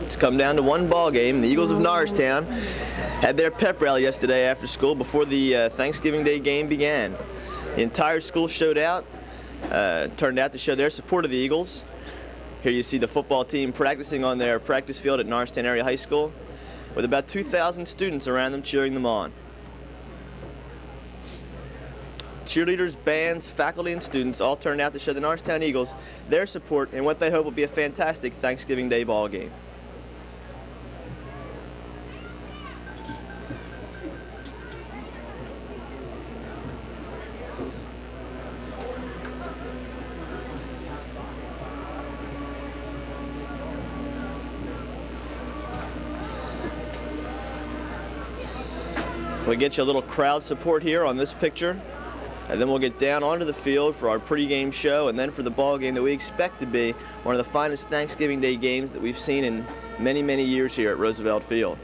It's come down to one ball game. The Eagles of Norristown had their pep rally yesterday after school before the Thanksgiving Day game began. The entire school showed out, turned out to show their support of the Eagles. Here you see the football team practicing on their practice field at Norristown Area High School with about 2,000 students around them cheering them on. Cheerleaders, bands, faculty, and students all turned out to show the Norristown Eagles their support in what they hope will be a fantastic Thanksgiving Day ball game. We get you a little crowd support here on this picture. And then we'll get down onto the field for our pregame show and then for the ball game that we expect to be one of the finest Thanksgiving Day games that we've seen in many, many years here at Roosevelt Field.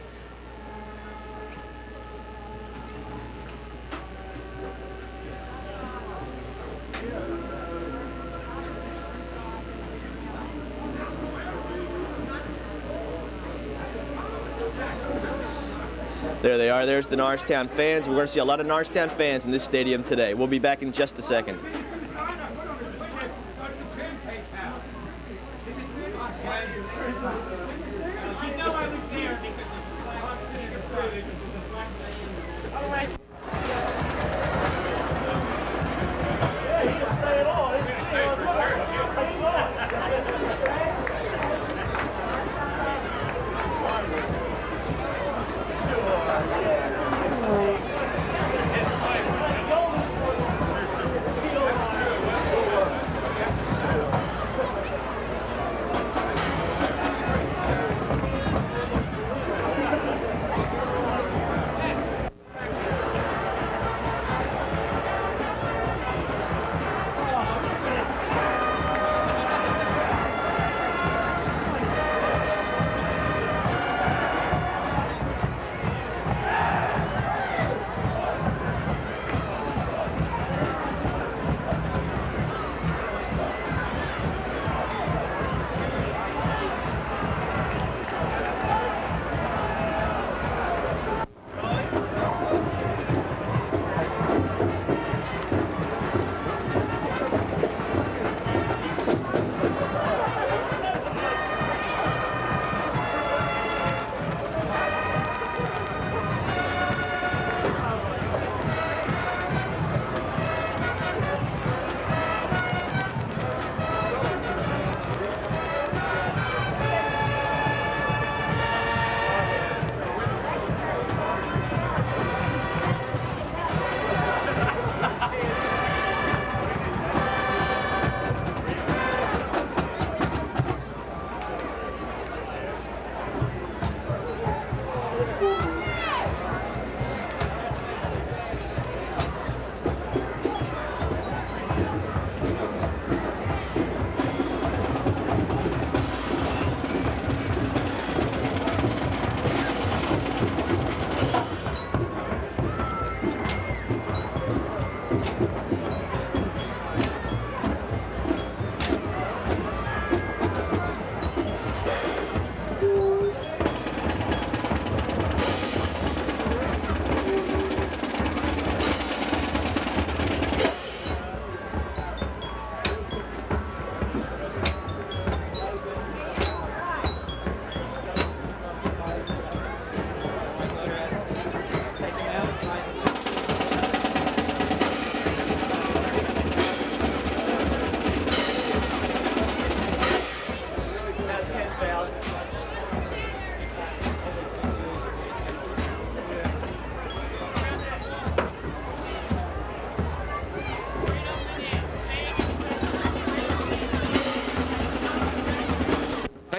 There they are. There's the Norristown fans. We're going to see a lot of Norristown fans in this stadium today. We'll be back in just a second.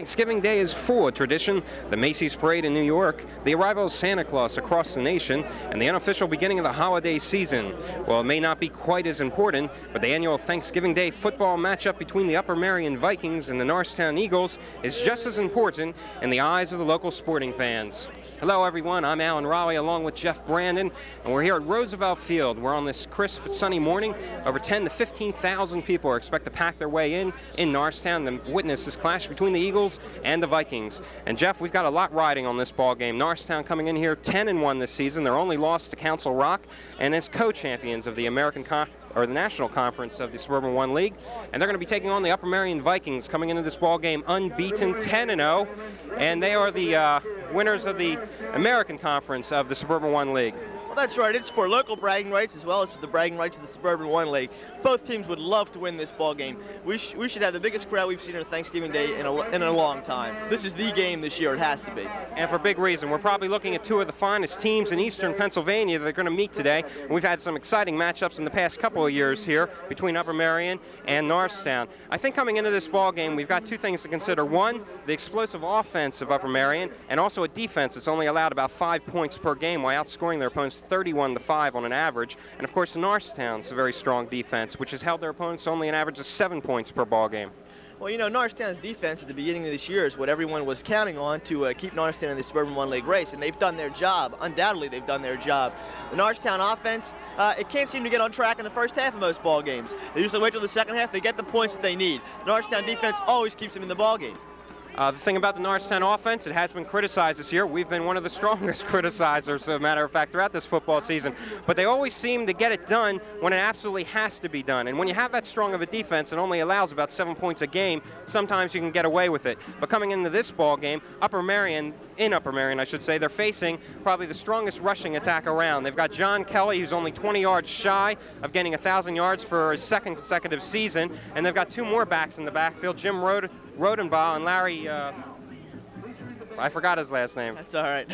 Thanksgiving Day is full of tradition. The Macy's Parade in New York, the arrival of Santa Claus across the nation, and the unofficial beginning of the holiday season. Well, it may not be quite as important, but the annual Thanksgiving Day football matchup between the Upper Merion Vikings and the Norristown Eagles is just as important in the eyes of the local sporting fans. Hello everyone, I'm Alan Raleigh along with Jeff Brandon, and we're here at Roosevelt Field. We're on this crisp but sunny morning. Over 10 to 15,000 people are expected to pack their way in Norristown to witness this clash between the Eagles and the Vikings. And Jeff, we've got a lot riding on this ball game. Norristown coming in here 10-1 this season. They're only lost to Council Rock and as co-champions of the the National Conference of the Suburban 1 League. And they're going to be taking on the Upper Merion Vikings coming into this ball game unbeaten 10-0. And they are the winners of the American Conference of the Suburban 1 League. Well, that's right. It's for local bragging rights as well as for the bragging rights of the Suburban 1 League. Both teams would love to win this ball game. We should have the biggest crowd we've seen on Thanksgiving Day in a long time. This is the game this year. It has to be. And for big reason. We're probably looking at two of the finest teams in eastern Pennsylvania that are going to meet today. And we've had some exciting matchups in the past couple of years here between Upper Merion and Norristown. I think coming into this ball game, we've got two things to consider. One, the explosive offense of Upper Merion, and also a defense that's only allowed about 5 points per game while outscoring their opponents 31-5 on an average. And of course, Norristown's a very strong defense, which has held their opponents only an average of 7 points per ball game. Well, you know, Norristown's defense at the beginning of this year is what everyone was counting on to keep Norristown in the Suburban 1 League race, and they've done their job. Undoubtedly, they've done their job. The Norristown offense, it can't seem to get on track in the first half of most ball games. They usually wait till the second half. They get the points that they need. Norristown defense always keeps them in the ball game. The thing about the Norristown offense, it has been criticized this year. We've been one of the strongest criticizers, as a matter of fact, throughout this football season. But they always seem to get it done when it absolutely has to be done. And when you have that strong of a defense that only allows about 7 points a game, sometimes you can get away with it. But coming into this ball game, Upper Merion, I should say, they're facing probably the strongest rushing attack around. They've got John Kelly, who's only 20 yards shy of getting 1,000 yards for his second consecutive season. And they've got two more backs in the backfield, Jim Rodenbaugh and Larry, I forgot his last name. That's all right.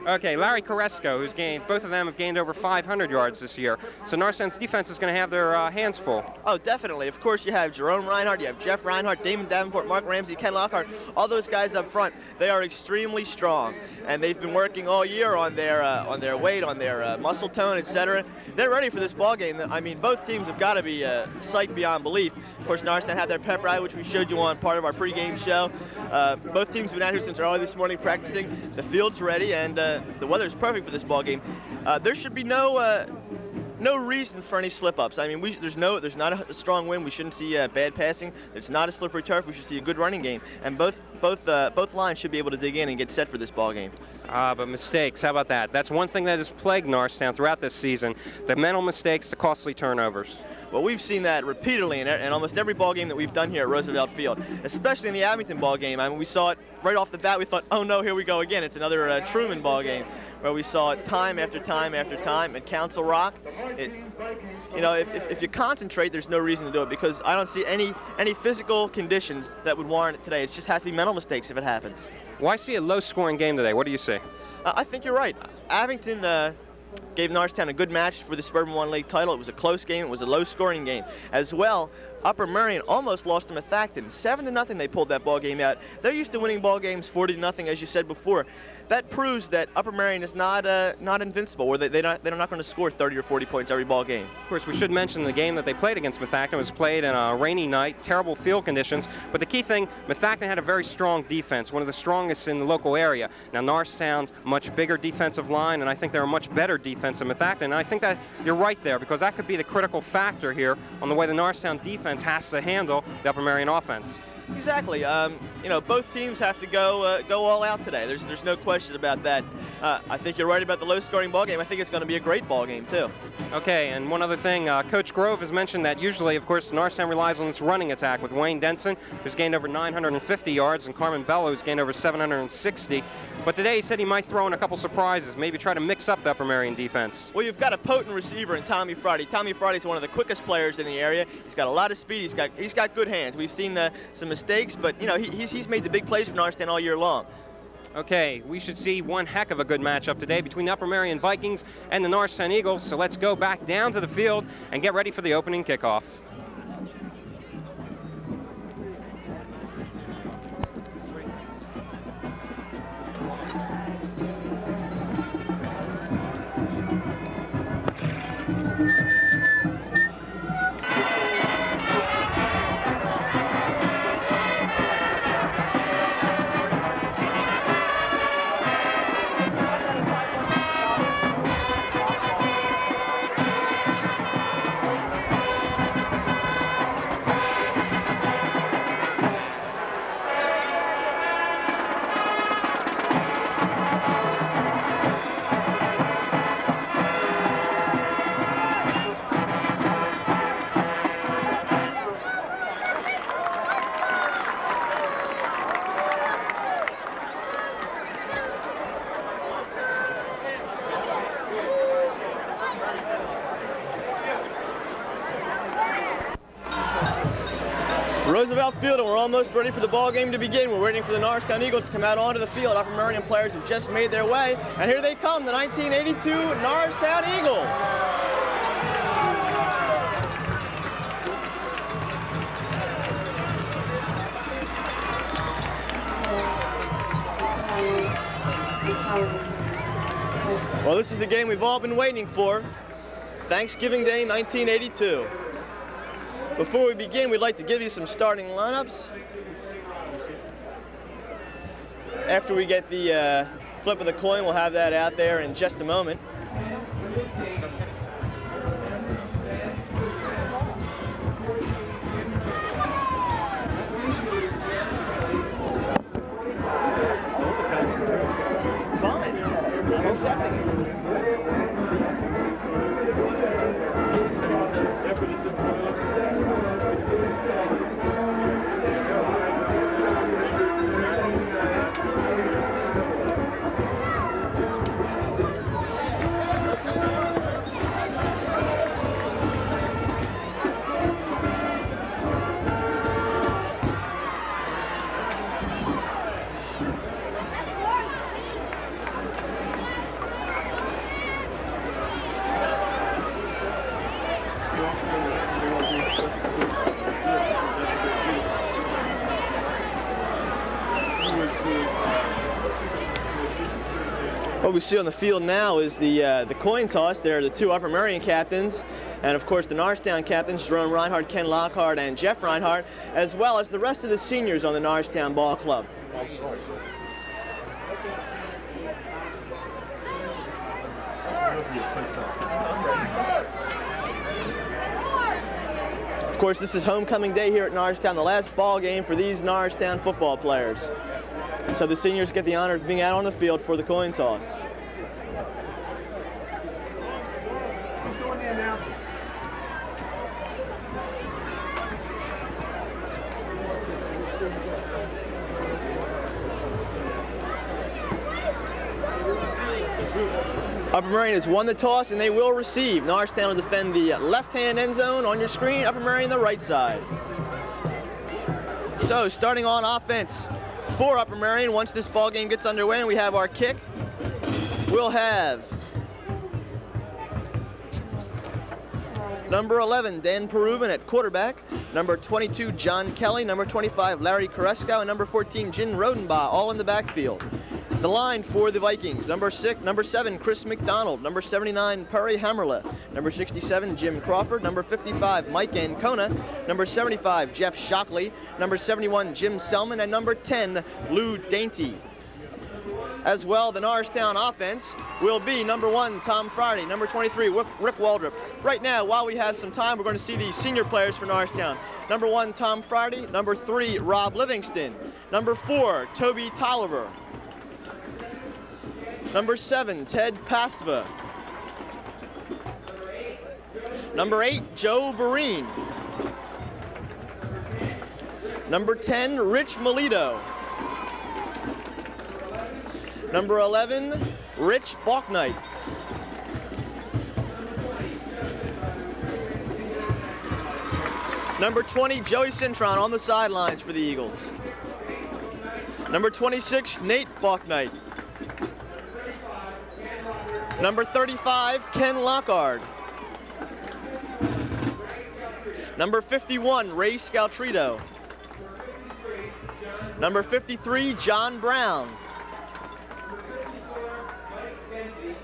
Okay, Larry Koresko, both of them have gained over 500 yards this year. So Norristown's defense is going to have their hands full. Oh, definitely. Of course, you have Jerome Reinhardt, you have Jeff Reinhardt, Damon Davenport, Mark Ramsey, Ken Lockhart, all those guys up front. They are extremely strong, and they've been working all year on their weight, on their muscle tone, etc. They're ready for this ball game. I mean, both teams have got to be psyched beyond belief. Of course, Norristown had their pep rally, which we showed you on part of our pregame show. Both teams have been out here since early this morning practicing. The field's ready, and the weather's perfect for this ball game. There should be no reason for any slip-ups. I mean, there's not a strong wind. We shouldn't see bad passing. It's not a slippery turf. We should see a good running game, and both lines should be able to dig in and get set for this ball game. But mistakes, how about that? That's one thing that has plagued Norristown throughout this season, the mental mistakes, the costly turnovers. Well, we've seen that repeatedly in almost every ball game that we've done here at Roosevelt Field, especially in the Abington ball game. I mean, we saw it right off the bat. We thought, oh no, here we go again. It's another Truman ball game, where we saw it time after time after time at Council Rock. If you concentrate, there's no reason to do it, because I don't see any physical conditions that would warrant it today. It just has to be mental mistakes if it happens. Well, I see a low-scoring game today. What do you see? I think you're right. Abington gave Norristown a good match for the Suburban 1 League title. It was a close game. It was a low-scoring game. As well, Upper Merion almost lost to Methacton. 7-0 they pulled that ball game out. They're used to winning ball games 40-0, as you said before. That proves that Upper Merion is not invincible, or they're not going to score 30 or 40 points every ball game. Of course, we should mention the game that they played against Methacton was played in a rainy night, terrible field conditions. But the key thing, Methacton had a very strong defense, one of the strongest in the local area. Now, Norristown's much bigger defensive line, and I think they're a much better defense than Methacton. And I think that you're right there, because that could be the critical factor here on the way the Norristown defense has to handle the Upper Merion offense. Exactly. Both teams have to go all out today. There's no question about that. I think you're right about the low-scoring ball game. I think it's going to be a great ball game too. Okay, and one other thing, Coach Grove has mentioned that usually, of course, Norristown relies on its running attack with Wayne Denson, who's gained over 950 yards, and Carmen Bello, who's gained over 760. But today he said he might throw in a couple surprises, maybe try to mix up the Upper Merion defense. Well, you've got a potent receiver in Tommy Friday. Tommy Friday's one of the quickest players in the area. He's got a lot of speed. He's got good hands. We've seen some mistakes, but he's made the big plays for Norristown all year long. Okay, we should see one heck of a good matchup today between the Upper Merion Vikings and the Norristown Eagles. So let's go back down to the field and get ready for the opening kickoff. outfield, and we're almost ready for the ball game to begin. We're waiting for the Norristown Eagles to come out onto the field. Upper Merion players have just made their way, and here they come, the 1982 Norristown Eagles. Well, this is the game we've all been waiting for. Thanksgiving Day 1982. Before we begin, we'd like to give you some starting lineups. After we get the flip of the coin, we'll have that out there in just a moment. What we see on the field now is the coin toss. There are the two Upper Merion captains, and of course the Norristown captains, Jerome Reinhardt, Ken Lockhart, and Jeff Reinhardt, as well as the rest of the seniors on the Norristown Ball Club. Of course, this is homecoming day here at Norristown, the last ball game for these Norristown football players. So the seniors get the honor of being out on the field for the coin toss. Who's doing the announcing? Upper Merion has won the toss and they will receive. Norristown will defend the left-hand end zone on your screen, Upper Merion the right side. So starting on offense for Upper Merion, once this ball game gets underway and we have our kick, we'll have number 11, Dan Perubin at quarterback, number 22, John Kelly, number 25, Larry Koresko, and number 14, Jin Rodenbaugh, all in the backfield. The line for the Vikings, number 7, Chris McDonald, number 79, Perry Hammerle, number 67, Jim Crawford, number 55, Mike Ancona, number 75, Jeff Shockley, number 71, Jim Selman, and number 10, Lou Dainty. As well, the Norristown offense will be number 1, Tom Friday, number 23, Rick Waldrop. Right now, while we have some time, we're going to see the senior players for Norristown. Number 1, Tom Friday, number 3, Rob Livingston, number 4, Toby Tolliver, number 7, Ted Pastva, number 8, Joe Vereen, number 10, Rich Melito, number 11, Rich Balknight, number 20, Joey Cintron on the sidelines for the Eagles, number 26, Nate Balknight, number 35, Ken Lockhart, number 51, Ray Scaltrito, number 53, John Brown,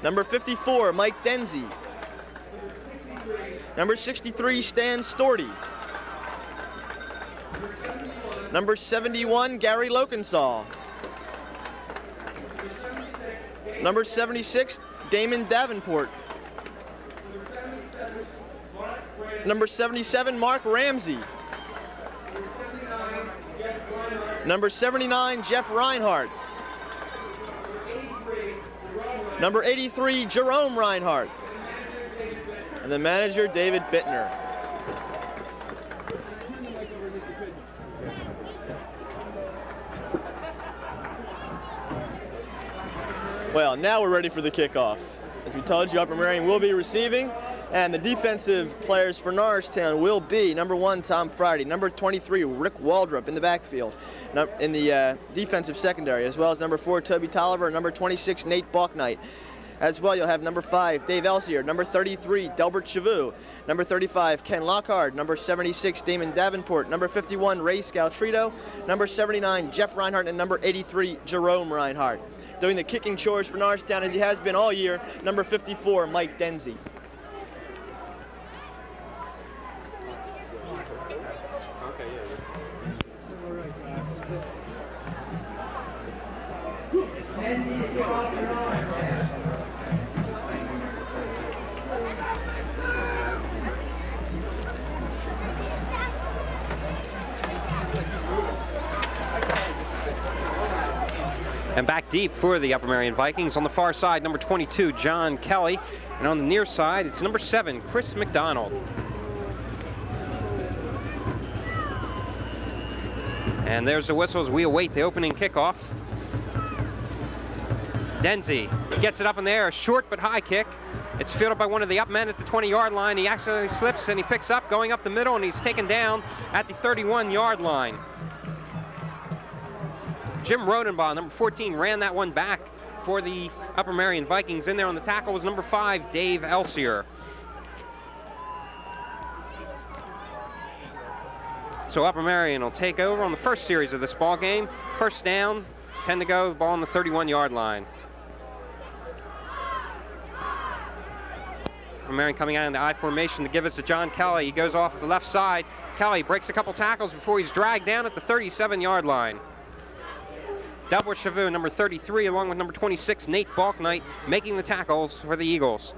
number 54, Mike Denzi, number 63, Stan Storty, number 71, Gary Lokensaw, number 76, Damon Davenport, number 77, Mark Ramsey, number 79, Jeff Reinhardt, number 83, Jerome Reinhardt, and the manager, David Bittner. Well, now we're ready for the kickoff. As we told you, Upper Merion will be receiving. And the defensive players for Norristown will be number 1, Tom Friday, number 23, Rick Waldrop in the backfield, in the defensive secondary, as well as number 4, Toby Tolliver, and number 26, Nate Balknight. As well, you'll have number 5, Dave Elsier, number 33, Delbert Chavou, number 35, Ken Lockhart, number 76, Damon Davenport, number 51, Ray Scaltrito, number 79, Jeff Reinhardt, and number 83, Jerome Reinhardt. Doing the kicking chores for Norristown, as he has been all year, number 54, Mike Denzi. And back deep for the Upper Merion Vikings. On the far side, number 22, John Kelly. And on the near side, it's number 7, Chris McDonald. And there's the whistle as we await the opening kickoff. Denzi gets it up in the air, a short but high kick. It's fielded by one of the up men at the 20-yard line. He accidentally slips and he picks up, going up the middle, and he's taken down at the 31-yard line. Jim Rodenbaugh, number 14, ran that one back for the Upper Merion Vikings. In there on the tackle was number 5, Dave Elsier. So Upper Merion will take over on the first series of this ball game. First down, 10 to go, the ball on the 31-yard line. Upper Merion coming out in the I formation to give us to John Kelly. He goes off the left side. Kelly breaks a couple tackles before he's dragged down at the 37-yard line. Delbert Chavou, number 33, along with number 26, Nate Balknight, making the tackles for the Eagles.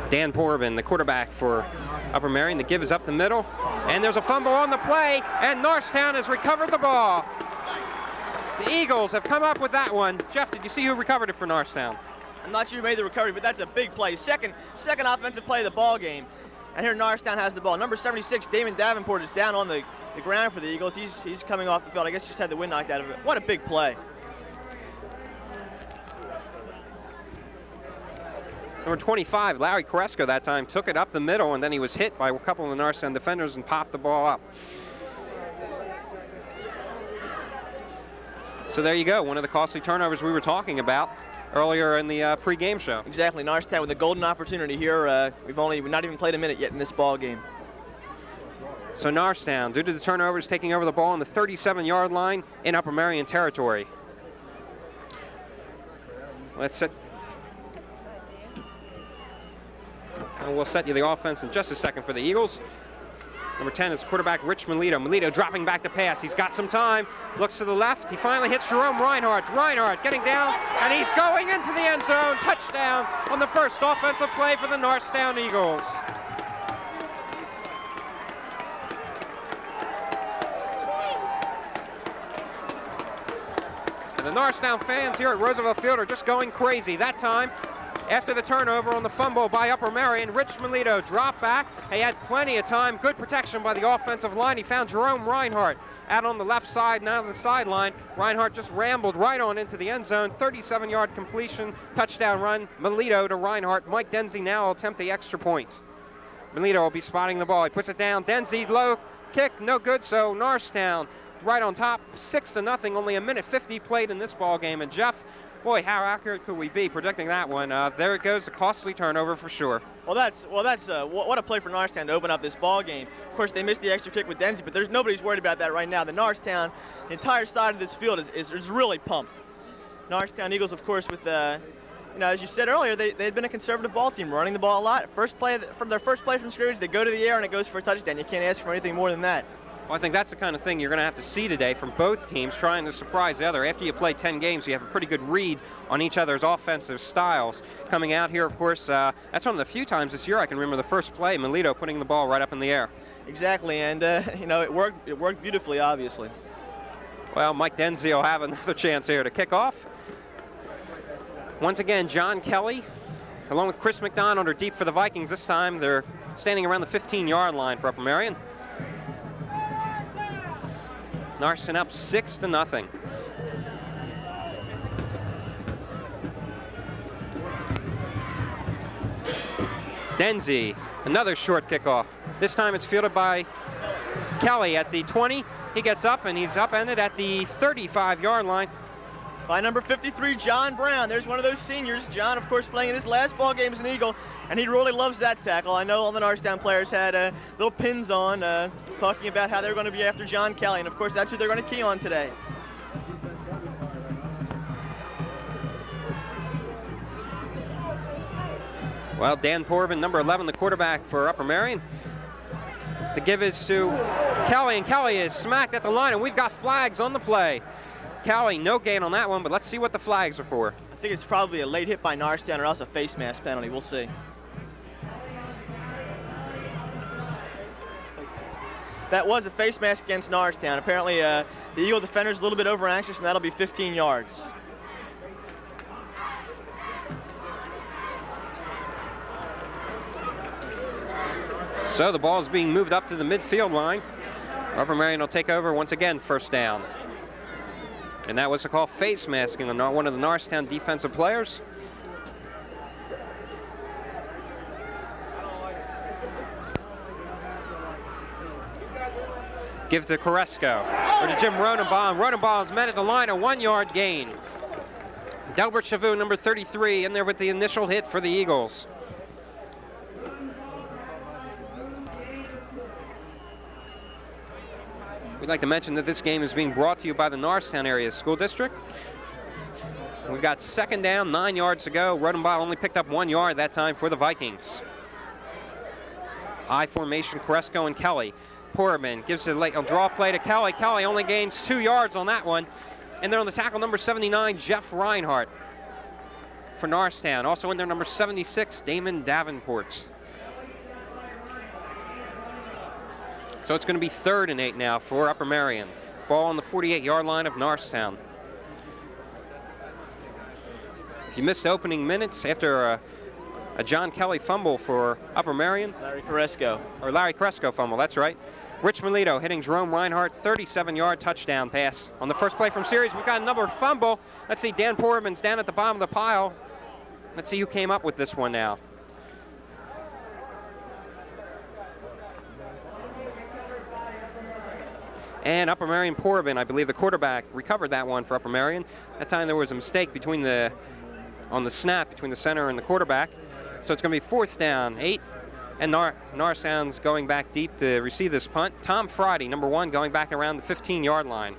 Dan Porban, the quarterback for Upper Merion. The give is up the middle, and there's a fumble on the play, and Norristown has recovered the ball. The Eagles have come up with that one. Jeff, did you see who recovered it for Norristown? I'm not sure who made the recovery, but that's a big play. Second offensive play of the ball game. And here Norristown has the ball. Number 76, Damon Davenport, is down on the ground for the Eagles. He's coming off the field. I guess just had the wind knocked out of it. What a big play. Number 25, Larry Koresko that time took it up the middle, and then he was hit by a couple of the Norristown defenders and popped the ball up. So there you go, one of the costly turnovers we were talking about earlier in the pregame show. Exactly, Norristown with a golden opportunity here. We've not even played a minute yet in this ball game. So Norristown, due to the turnovers, taking over the ball on the 37-yard line in Upper Merion territory. Let's set. And we'll set you the offense in just a second for the Eagles. Number 10 is quarterback Rich Melito. Melito dropping back to pass. He's got some time. Looks to the left. He finally hits Jerome Reinhardt. Reinhardt getting down, and he's going into the end zone. Touchdown on the first offensive play for the Norristown Eagles. And the Norristown fans here at Roosevelt Field are just going crazy. That time, after the turnover on the fumble by Upper Merion, Rich Melito dropped back. He had plenty of time. Good protection by the offensive line. He found Jerome Reinhardt out on the left side, now on the sideline. Reinhardt just rambled right on into the end zone. 37-yard completion, touchdown run. Melito to Reinhardt. Mike Denzi now will attempt the extra point. Melito will be spotting the ball. He puts it down. Denzi, low kick, no good. So Norristown right on top, 6-0. Only a minute 50 played in this ball game. And Jeff, boy, how accurate could we be predicting that one? There it goes, a costly turnover for sure. Well, that's what a play for Norristown to open up this ball game. Of course, they missed the extra kick with Denzi, but nobody's worried about that right now. The Norristown, the entire side of this field is really pumped. Norristown Eagles, of course, with as you said earlier, they had been a conservative ball team, running the ball a lot. From their first play from scrimmage, they go to the air and it goes for a touchdown. You can't ask for anything more than that. Well, I think that's the kind of thing you're going to have to see today from both teams, trying to surprise the other. After you play 10 games, you have a pretty good read on each other's offensive styles. Coming out here, of course, that's one of the few times this year I can remember the first play, Melito putting the ball right up in the air. Exactly, and it worked beautifully, obviously. Well, Mike Denzi will have another chance here to kick off. Once again, John Kelly along with Chris McDonald, are deep for the Vikings. This time they're standing around the 15-yard line for Upper Merion. Narston up 6-0. Denzi, another short kickoff. This time it's fielded by Kelly at the 20. He gets up and he's upended at the 35-yard line. By number 53, John Brown. There's one of those seniors. John, of course, playing in his last ball game as an Eagle, and he really loves that tackle. I know all the Norristown players had little pins on talking about how they're going to be after John Kelly, and of course that's who they're going to key on today. Well, Dan Porvin, number 11, the quarterback for Upper Merion. The give is to Kelly, and Kelly is smacked at the line, and we've got flags on the play. Kelly, no gain on that one, but let's see what the flags are for. I think it's probably a late hit by Norristown or else a face mask penalty. We'll see. That was a face mask against Norristown. Apparently, the Eagle defender's a little bit over anxious, and that'll be 15 yards. So the ball is being moved up to the midfield line. Upper Merion will take over once again, first down. And that was a call face masking on one of the Norristown defensive players. Give to Koresko, or to Jim Ronenbaum. Ronenbaum is met at the line, a 1-yard gain. Delbert Chavou, number 33, in there with the initial hit for the Eagles. We'd like to mention that this game is being brought to you by the Norristown Area School District. We've got second down, 9 yards to go. Rodenbaugh only picked up 1 yard that time for the Vikings. I formation, Koresko and Kelly. Portman gives a draw play to Kelly. Kelly only gains 2 yards on that one. And they're on the tackle, number 79, Jeff Reinhardt for Norristown. Also in there, number 76, Damon Davenport. So it's going to be 3rd and 8 now for Upper Merion. Ball on the 48-yard line of Norristown. If you missed opening minutes after a John Kelly fumble for Upper Merion. Larry Koresko fumble, that's right. Rich Melito hitting Jerome Reinhardt, 37-yard touchdown pass. On the first play from series, we've got another fumble. Let's see, Dan Portman's down at the bottom of the pile. Let's see who came up with this one now. And Upper Merion Porvin, I believe the quarterback, recovered that one for Upper Merion. That time there was a mistake on the snap between the center and the quarterback. So it's going to be 4th down, 8. And Norristown's going back deep to receive this punt. Tom Friday, number 1, going back around the 15-yard line.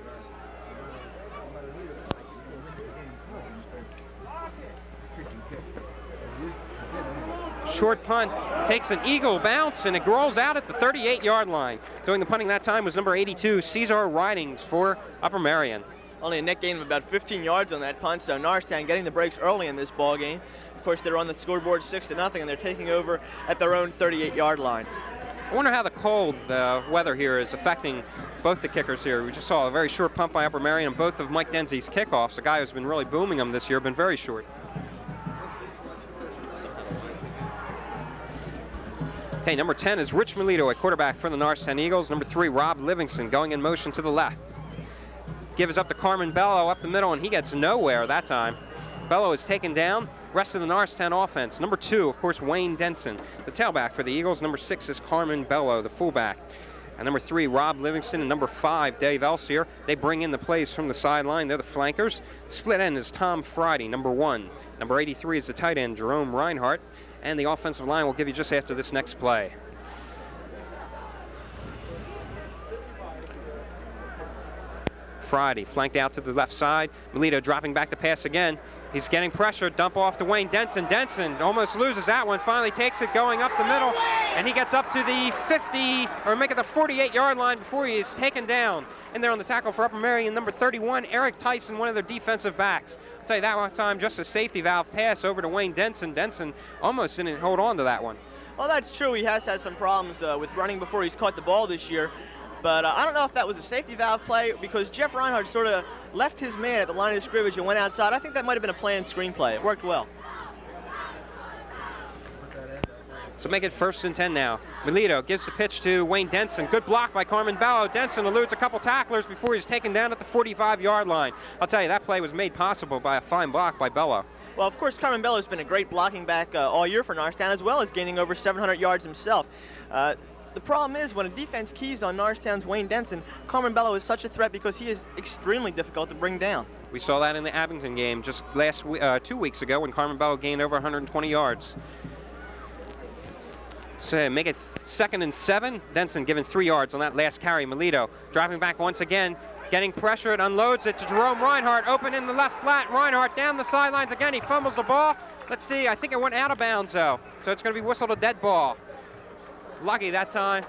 Short punt, takes an Eagle bounce, and it rolls out at the 38-yard line. Doing the punting that time was number 82, Cesar Ridings for Upper Merion. Only a net gain of about 15 yards on that punt, so Norristown getting the breaks early in this ball game. Of course, they're on the scoreboard 6-0, and they're taking over at their own 38-yard line. I wonder how the cold weather here is affecting both the kickers here. We just saw a very short punt by Upper Merion, and both of Mike Denzi's kickoffs. A guy who's been really booming them this year, been very short. Okay, number 10 is Rich Melito, a quarterback for the Norristown Eagles. Number 3, Rob Livingston, going in motion to the left. Gives up to Carmen Bello up the middle, and he gets nowhere that time. Bello is taken down. Rest of the Norristown offense. Number 2, of course, Wayne Denson, the tailback for the Eagles. Number 6 is Carmen Bello, the fullback. And number 3, Rob Livingston, and number 5, Dave Elsier. They bring in the plays from the sideline. They're the flankers. Split end is Tom Friday, number 1. Number 83 is the tight end, Jerome Reinhardt. And the offensive line will give you just after this next play. Friday flanked out to the left side. Melito dropping back to pass again. He's getting pressure. Dump off to Wayne Denson. Denson almost loses that one. Finally takes it going up the middle. And he gets up to the 50, or make it the 48-yard line before he is taken down. And there on the tackle for Upper Merion, number 31, Eric Tyson, one of their defensive backs. I'll tell you that one time, just a safety valve pass over to Wayne Denson. Denson almost didn't hold on to that one. Well, that's true. He has had some problems with running before he's caught the ball this year. But I don't know if that was a safety valve play, because Jeff Reinhardt sort of left his man at the line of scrimmage and went outside. I think that might have been a planned screen play. It worked well. So make it 1st and 10 now. Melito gives the pitch to Wayne Denson. Good block by Carmen Bello. Denson eludes a couple tacklers before he's taken down at the 45-yard line. I'll tell you, that play was made possible by a fine block by Bello. Well, of course, Carmen Bello has been a great blocking back all year for Norristown, as well as gaining over 700 yards himself. The problem is when a defense keys on Norristown's Wayne Denson, Carmen Bello is such a threat because he is extremely difficult to bring down. We saw that in the Abington game just 2 weeks ago when Carmen Bello gained over 120 yards. So make it 2nd and 7. Denson given 3 yards on that last carry. Melito dropping back once again, getting pressured, unloads it to Jerome Reinhardt, open in the left flat. Reinhardt down the sidelines again. He fumbles the ball. Let's see, I think it went out of bounds though. So it's going to be whistled a dead ball. Lucky that time.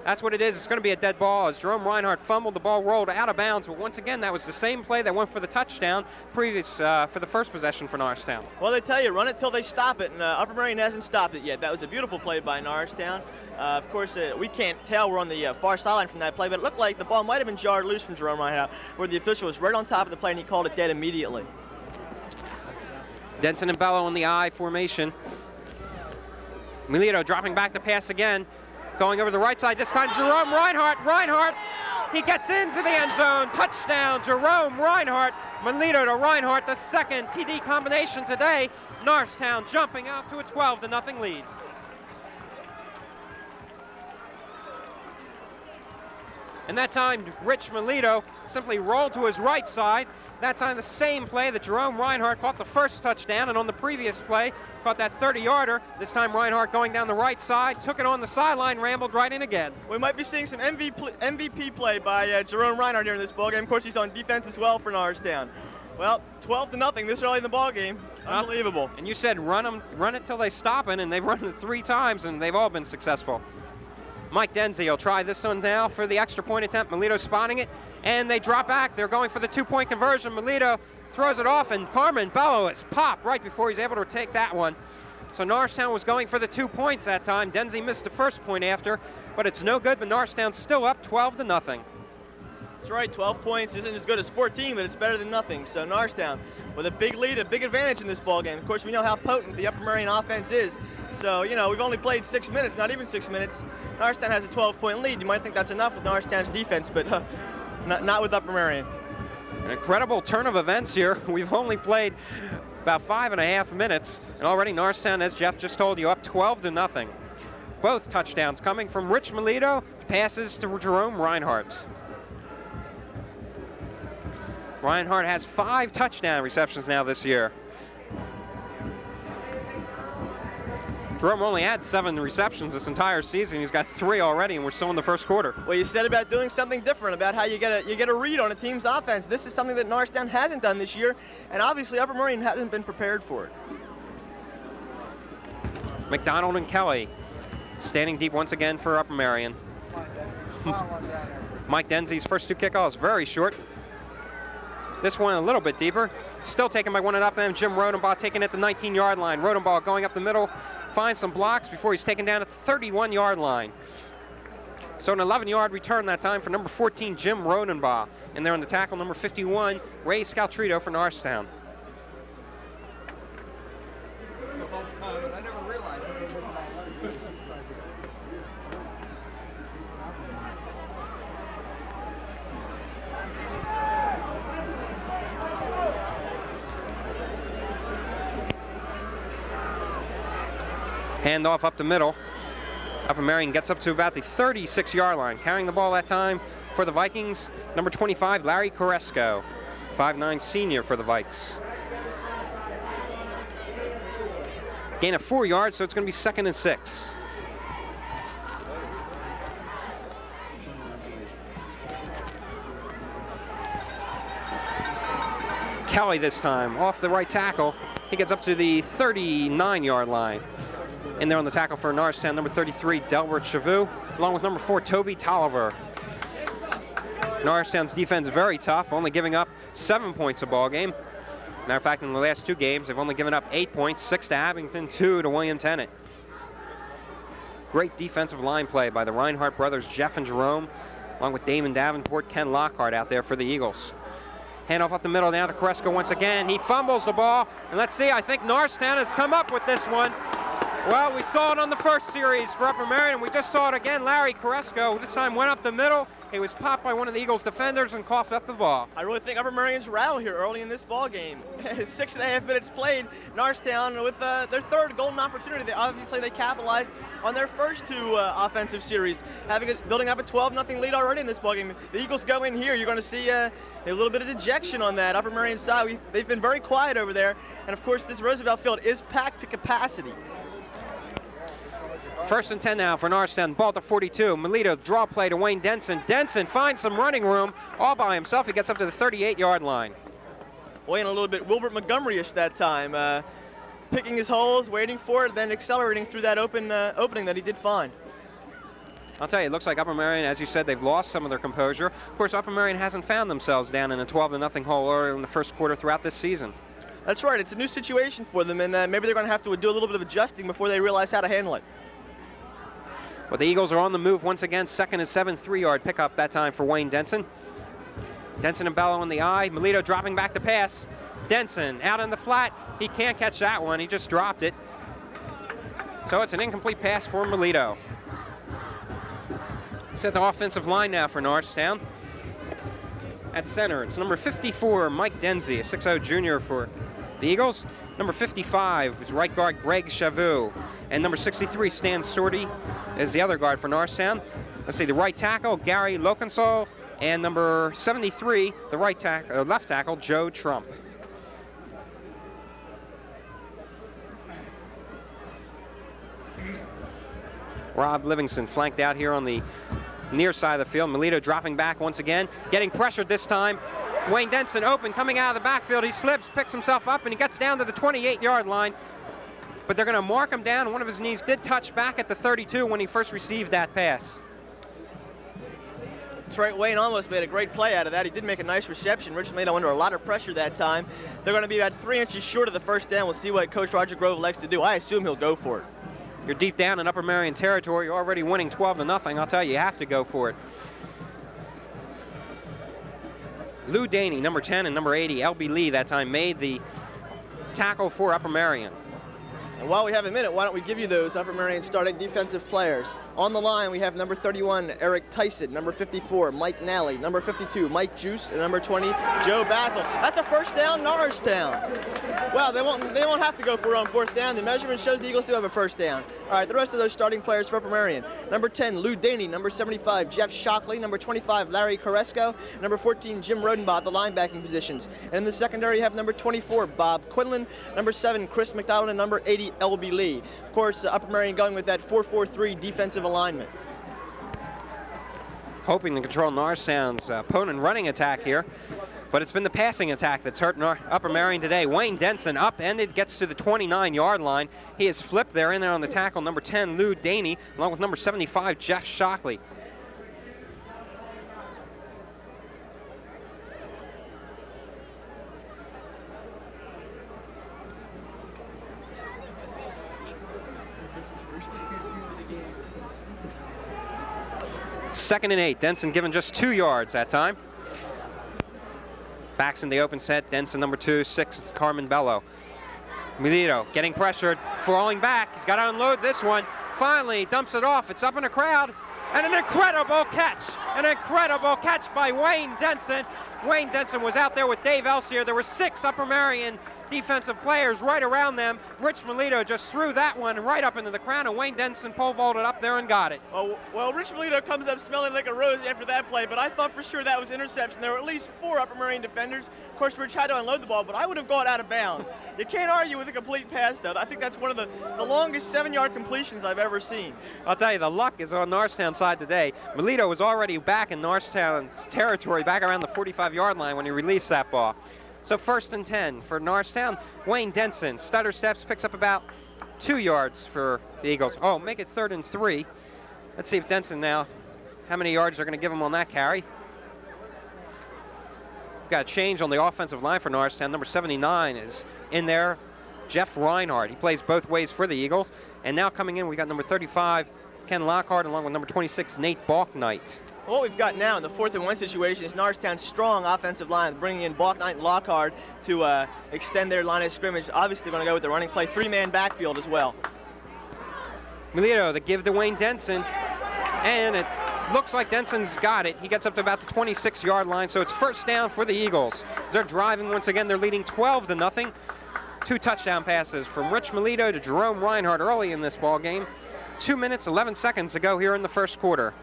That's what it is. It's going to be a dead ball as Jerome Reinhardt fumbled. The ball rolled out of bounds, but once again, that was the same play that went for the touchdown previous for the first possession for Norristown. Well, they tell you, run it till they stop it, and Upper Merion hasn't stopped it yet. That was a beautiful play by Norristown. Of course, we can't tell. We're on the far sideline from that play, but it looked like the ball might have been jarred loose from Jerome Reinhardt, where the official was right on top of the play, and he called it dead immediately. Denson and Bello in the I formation. Melito dropping back to pass again. Going over the right side, this time Jerome Reinhardt. Reinhardt, he gets into the end zone. Touchdown, Jerome Reinhardt. Melito to Reinhardt, the second TD combination today. Norristown jumping out to a 12-0 lead. And that time, Rich Melito simply rolled to his right side. That time, the same play that Jerome Reinhardt caught the first touchdown, and on the previous play, caught that 30-yarder. This time, Reinhardt going down the right side, took it on the sideline, rambled right in again. We might be seeing some MVP play by Jerome Reinhardt here in this ballgame. Of course, he's on defense as well for Norristown. Well, 12-0 this early in the ballgame. Unbelievable. And you said run it till they stop it, and they've run it 3 times, and they've all been successful. Mike Denzi will try this one now for the extra point attempt. Melito spotting it, and they drop back. They're going for the 2-point conversion. Melito throws it off, and Carmen Bello is popped right before he's able to take that one. So Norristown was going for the 2 points that time. Denzi missed the first point after, but it's no good, but Norristown's still up 12-0. That's right, 12 points isn't as good as 14, but it's better than nothing. So Norristown with a big lead, a big advantage in this ballgame. Of course, we know how potent the Upper Merion offense is. So, you know, we've only played 6 minutes, not even 6 minutes. Norristown has a 12-point lead. You might think that's enough with Norristown's defense, but not with Upper Merion. An incredible turn of events here. We've only played about 5.5 minutes, and already Norristown, as Jeff just told you, up 12-0. Both touchdowns coming from Rich Melito, passes to Jerome Reinhardt. Reinhardt has 5 touchdown receptions now this year. Jerome only had 7 receptions this entire season. He's got 3 already, and we're still in the first quarter. Well, you said about doing something different, about how you get a read on a team's offense. This is something that Norristown hasn't done this year, and obviously Upper Merion hasn't been prepared for it. McDonald and Kelly standing deep once again for Upper Merion. Mike Denzi's first 2 kickoffs very short. This one a little bit deeper. Still taken by one of them. Jim Rodenbaugh taking it at the 19-yard line. Rodenbaugh going up the middle, finds some blocks before he's taken down at the 31-yard line. So an 11-yard return that time for number 14, Jim Rodenbaugh. And there on the tackle, number 51, Ray Scaltrito for Norristown. Handoff up the middle. Upper Merion gets up to about the 36-yard line. Carrying the ball that time for the Vikings, number 25, Larry Carresco, 5'9" senior for the Vikes. Gain of 4 yards, so it's going to be 2nd and 6. Kelly this time, off the right tackle. He gets up to the 39-yard line. In there on the tackle for Norristown, number 33, Delbert Chavou, along with number 4, Toby Tolliver. Norristown's defense very tough, only giving up 7 points a ball game. Matter of fact, in the last 2 games, they've only given up 8 points, 6 to Abington, 2 to William Tennant. Great defensive line play by the Reinhardt brothers, Jeff and Jerome, along with Damon Davenport, Ken Lockhart out there for the Eagles. Handoff up the middle now to Carresco once again. He fumbles the ball, and let's see, I think Norristown has come up with this one. Well, we saw it on the first series for Upper Merion. We just saw it again. Larry Koresko this time went up the middle. He was popped by one of the Eagles defenders and coughed up the ball. I really think Upper Merion's rattled here early in this ball game. 6.5 minutes played. Norristown with their third golden opportunity. Obviously they capitalized on their first two offensive series, building up a 12-0 lead already in this ball game. The Eagles go in here, you're going to see a little bit of dejection on that Upper Merion side. They've been very quiet over there, and of course this Roosevelt Field is packed to capacity. First and 10 now for Norristown. Ball at the 42. Melito, draw play to Wayne Denson. Denson finds some running room all by himself. He gets up to the 38-yard line. Wayne a little bit Wilbert Montgomery-ish that time, picking his holes, waiting for it, then accelerating through that opening that he did find. I'll tell you, it looks like Upper Merion, as you said, they've lost some of their composure. Of course, Upper Merion hasn't found themselves down in a 12-0 hole earlier in the first quarter throughout this season. That's right. It's a new situation for them, and maybe they're going to have to do a little bit of adjusting before they realize how to handle it. But the Eagles are on the move once again. 2nd and 7, 3-yard pickup that time for Wayne Denson. Denson and Bello in the eye. Melito dropping back to pass. Denson out in the flat. He can't catch that one. He just dropped it. So it's an incomplete pass for Melito. Set the offensive line now for Norristown. At center, it's number 54, Mike Denzi, a 6'0 junior for the Eagles. Number 55 is right guard Greg Chavou. And number 63, Stan Sorty, is the other guard for Norristown. Let's see, the right tackle, Gary Lokensol. And number 73, the left tackle, Joe Trump. Rob Livingston flanked out here on the near side of the field. Melito dropping back once again, getting pressured this time. Wayne Denson open, coming out of the backfield. He slips, picks himself up, and he gets down to the 28-yard line. But they're going to mark him down. One of his knees did touch back at the 32 when he first received that pass. That's right, Wayne almost made a great play out of that. He did make a nice reception. Rich Melito under a lot of pressure that time. They're going to be about 3 inches short of the first down. We'll see what Coach Roger Grove likes to do. I assume he'll go for it. You're deep down in Upper Merion territory. You're already winning 12-0. I'll tell you, you have to go for it. Lou Daney, number 10, and number 80, L.B. Lee, that time made the tackle for Upper Merion. And while we have a minute, why don't we give you those Upper Merion starting defensive players. On the line, we have number 31, Eric Tyson, number 54, Mike Nally, number 52, Mike Juice, and number 20, Joe Basil. That's a first down, Norristown. Well, they won't have to go for it on fourth down. The measurement shows the Eagles do have a first down. All right, the rest of those starting players for Upper Merion. Number 10, Lou Daney. Number 75, Jeff Shockley. Number 25, Larry Koresko. Number 14, Jim Rodenbaugh, the linebacking positions. And in the secondary, you have number 24, Bob Quinlan. Number 7, Chris McDonald. And number 80, L.B. Lee. Of course, Upper Merion going with that 4-4-3 defensive alignment. Hoping to control Norristown's opponent running attack here. But it's been the passing attack that's hurt Upper Merion today. Wayne Denson upended, gets to the 29-yard line. He is flipped there in there on the tackle. Number 10, Lou Daney, along with number 75, Jeff Shockley. Second and 8. Denson given just 2 yards that time. Backs in the open set. Denson number 2, 6, Carmen Bello. Melito getting pressured, falling back. He's got to unload this one. Finally dumps it off. It's up in the crowd. And an incredible catch. An incredible catch by Wayne Denson. Wayne Denson was out there with Dave Elsier. There were 6 Upper Merion defensive players right around them. Rich Melito just threw that one right up into the crowd, and Wayne Denson pole vaulted up there and got it. Well, Rich Melito comes up smelling like a rose after that play, but I thought for sure that was interception. There were at least 4 Upper Merion defenders. Of course, Rich had to unload the ball, but I would have gone out of bounds. You can't argue with a complete pass, though. I think that's one of the longest 7-yard completions I've ever seen. I'll tell you, the luck is on Norristown's side today. Melito was already back in Norristown's territory, back around the 45-yard line when he released that ball. So first and 10 for Norristown. Wayne Denson, stutter steps, picks up about 2 yards for the Eagles. Oh, make it 3rd and 3. Let's see if Denson now, how many yards they're going to give him on that carry. We've got a change on the offensive line for Norristown. Number 79 is in there, Jeff Reinhardt. He plays both ways for the Eagles. And now coming in, we got number 35, Ken Lockhart, along with number 26, Nate Balknight. What we've got now in the 4th and 1 situation is Norristown's strong offensive line, bringing in Balknight and Lockhart to extend their line of scrimmage. Obviously, they're going to go with the running play, 3-man backfield as well. Melito, the give to Wayne Denson, and it looks like Denson's got it. He gets up to about the 26-yard line, so it's first down for the Eagles. They're driving once again. They're leading 12-0. 2 touchdown passes from Rich Melito to Jerome Reinhardt early in this ball game. 2 minutes, 11 seconds to go here in the first quarter.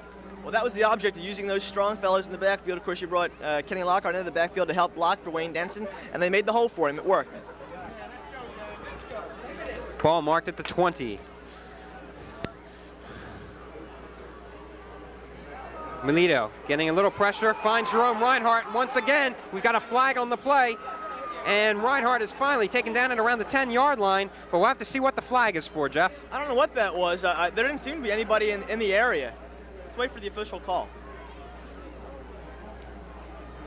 Well, that was the object of using those strong fellows in the backfield. Of course, you brought Kenny Lockhart into the backfield to help block for Wayne Denson, and they made the hole for him. It worked. Ball marked at the 20. Melito getting a little pressure, finds Jerome Reinhardt. Once again, we've got a flag on the play, and Reinhardt is finally taken down at around the 10-yard line, but we'll have to see what the flag is for, Jeff. I don't know what that was. There didn't seem to be anybody in the area. Let's wait for the official call.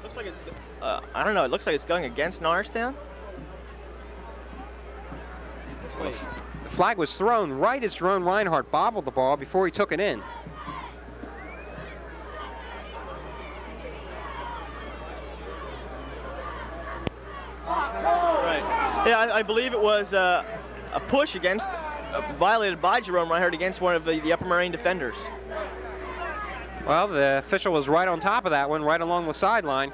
Looks like it's, I don't know, it looks like it's going against Norristown. Let's wait. The flag was thrown right as Jerome Reinhardt bobbled the ball before he took it in. Right. Yeah, I believe it was a push against, violated by Jerome Reinhardt against one of the Upper Merion defenders. Well, the official was right on top of that one, right along the sideline.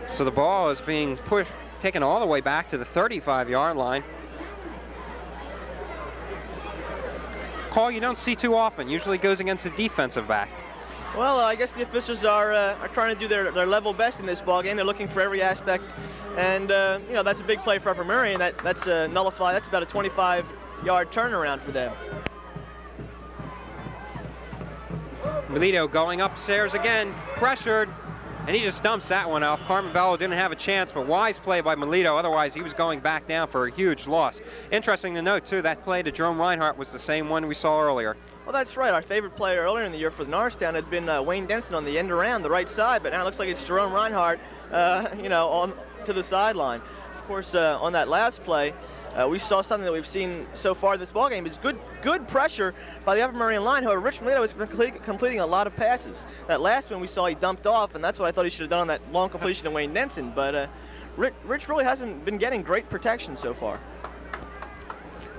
So the ball is being pushed, taken all the way back to the 35-yard line. Call you don't see too often. Usually goes against the defensive back. Well, I guess the officials are trying to do their level best in this ball game. They're looking for every aspect, and you know, that's a big play for Upper Merion. That's nullify. That's about a 25-yard turnaround for them. Melito going upstairs again, pressured, and he just dumps that one off. Carmen Bello didn't have a chance, but wise play by Melito. Otherwise, he was going back down for a huge loss. Interesting to note, too, that play to Jerome Reinhardt was the same one we saw earlier. Well, that's right. Our favorite player earlier in the year for Norristown had been Wayne Denson on the end around the right side, but now it looks like it's Jerome Reinhardt, you know, on to the sideline. Of course, on that last play, we saw something that we've seen so far in this ballgame is good pressure by the Upper Merion line. However, Rich Melito has been completing a lot of passes. That last one we saw he dumped off, and that's what I thought he should have done on that long completion to Wayne Denson. But Rich really hasn't been getting great protection so far.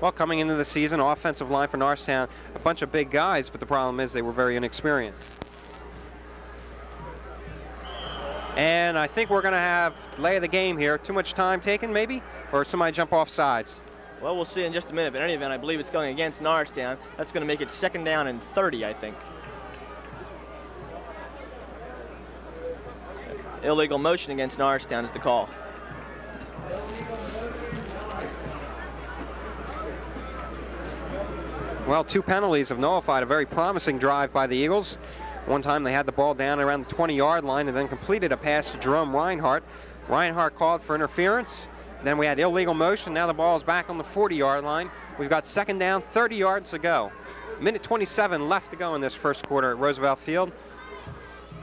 Well, coming into the season, offensive line for Norristown, a bunch of big guys, but the problem is they were very inexperienced. And I think we're going to have lay of the game here. Too much time taken, maybe? Or somebody jump off sides? Well, we'll see in just a minute. But in any event, I believe it's going against Norristown. That's going to make it 2nd down and 30, I think. Illegal motion against Norristown is the call. Well, 2 penalties have nullified a very promising drive by the Eagles. One time they had the ball down around the 20-yard line and then completed a pass to Jerome Reinhardt. Reinhardt called for interference. Then we had illegal motion. Now the ball is back on the 40-yard line. We've got 2nd down, 30 yards to go. Minute 27 left to go in this first quarter at Roosevelt Field.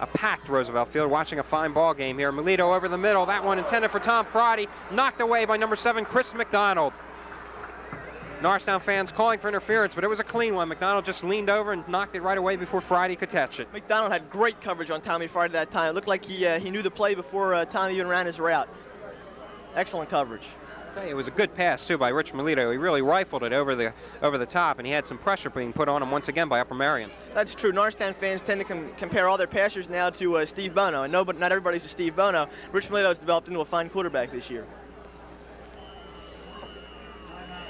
A packed Roosevelt Field, watching a fine ball game here. Melito over the middle. That one intended for Tom Friday. Knocked away by number 7, Chris McDonald. Norristown fans calling for interference, but it was a clean one. McDonald just leaned over and knocked it right away before Friday could catch it. McDonald had great coverage on Tommy Friday that time. It looked like he knew the play before Tommy even ran his route. Excellent coverage. It was a good pass, too, by Rich Melito. He really rifled it over the top, and he had some pressure being put on him once again by Upper Merion. That's true. Norristown fans tend to compare all their passers now to Steve Bono, and no, but not everybody's a Steve Bono. Rich Melito has developed into a fine quarterback this year.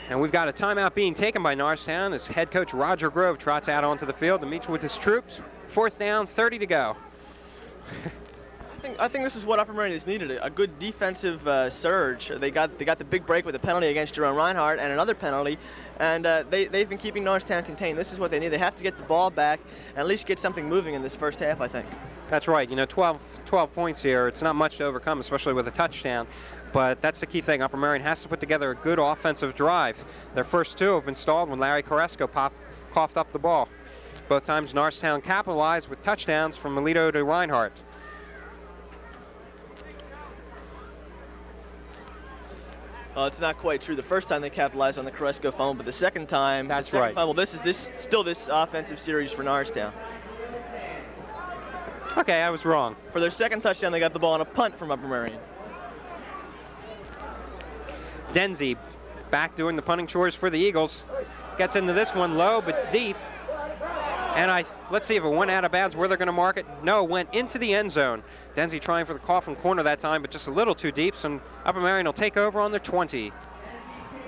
And we've got a timeout being taken by Norristown as head coach Roger Grove trots out onto the field to meet with his troops. 4th down, 30 to go. I think this is what Upper Merion has needed, a good defensive surge. They got the big break with a penalty against Jerome Reinhardt and another penalty, and they've been keeping Norristown contained. This is what they need. They have to get the ball back and at least get something moving in this first half, I think. That's right. You know, 12 points here. It's not much to overcome, especially with a touchdown. But that's the key thing. Upper Merion has to put together a good offensive drive. Their first 2 have been stalled when Larry Carrasco coughed up the ball. Both times Norristown capitalized with touchdowns from Melito to Reinhardt. Well, it's not quite true. The first time they capitalized on the Carrasco fumble, but the second time, that's right. Fumble, this is still this offensive series for Norristown. Okay, I was wrong. For their second touchdown, they got the ball on a punt from Upper Merion. Denzi back doing the punting chores for the Eagles. Gets into this one low but deep. And let's see if it went out of bounds where they're going to mark it. No, it went into the end zone. Denzi trying for the coffin corner that time, but just a little too deep. So Upper Merion will take over on their 20.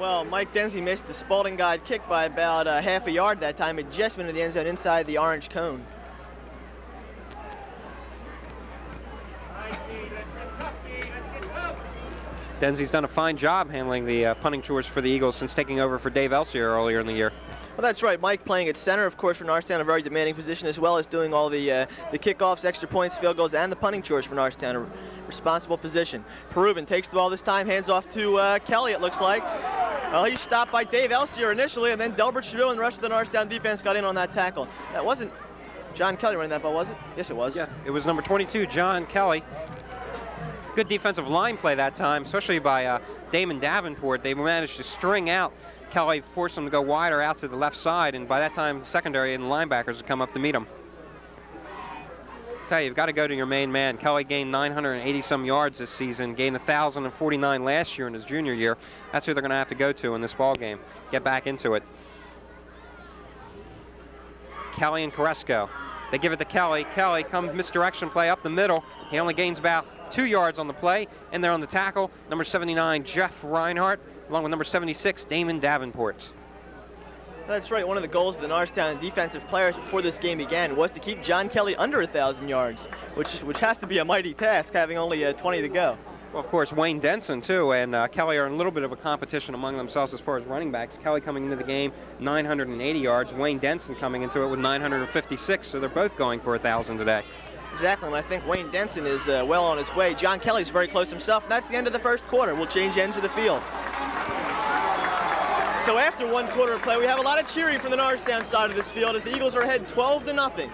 Well, Mike Denzi missed the Spalding guide kick by about half a yard that time. It just went into the end zone inside the orange cone. Denzi's done a fine job handling the punting chores for the Eagles since taking over for Dave Elsier earlier in the year. Well, that's right. Mike playing at center, of course, for Norristown, a very demanding position, as well as doing all the kickoffs, extra points, field goals, and the punting chores for Norristown, a responsible position. Perubin takes the ball this time, hands off to Kelly, it looks like. Well, he's stopped by Dave Elsier initially, and then Delbert Chateau and the rest of the Norristown defense got in on that tackle. That wasn't John Kelly running that ball, was it? Yes, it was. Yeah, it was number 22, John Kelly. Good defensive line play that time, especially by Damon Davenport. They managed to string out Kelly, forced him to go wider out to the left side, and by that time, the secondary and the linebackers had come up to meet him. Tell you, you've got to go to your main man. Kelly gained 980-some yards this season, gained 1,049 last year in his junior year. That's who they're going to have to go to in this ball game. Get back into it. Kelly and Koresko. They give it to Kelly. Kelly comes misdirection play up the middle. He only gains about 2 yards on the play, and they're on the tackle. Number 79, Jeff Reinhardt, along with number 76, Damon Davenport. That's right. One of the goals of the Norristown defensive players before this game began was to keep John Kelly under 1,000 yards, which has to be a mighty task, having only 20 to go. Well, of course, Wayne Denson, too, and Kelly are in a little bit of a competition among themselves as far as running backs. Kelly coming into the game, 980 yards. Wayne Denson coming into it with 956, so they're both going for 1,000 today. Exactly, and I think Wayne Denson is well on his way. John Kelly's very close himself, and that's the end of the first quarter. We'll change ends of the field. So after one quarter of play, we have a lot of cheering from the Norristown side of this field as the Eagles are ahead 12-0.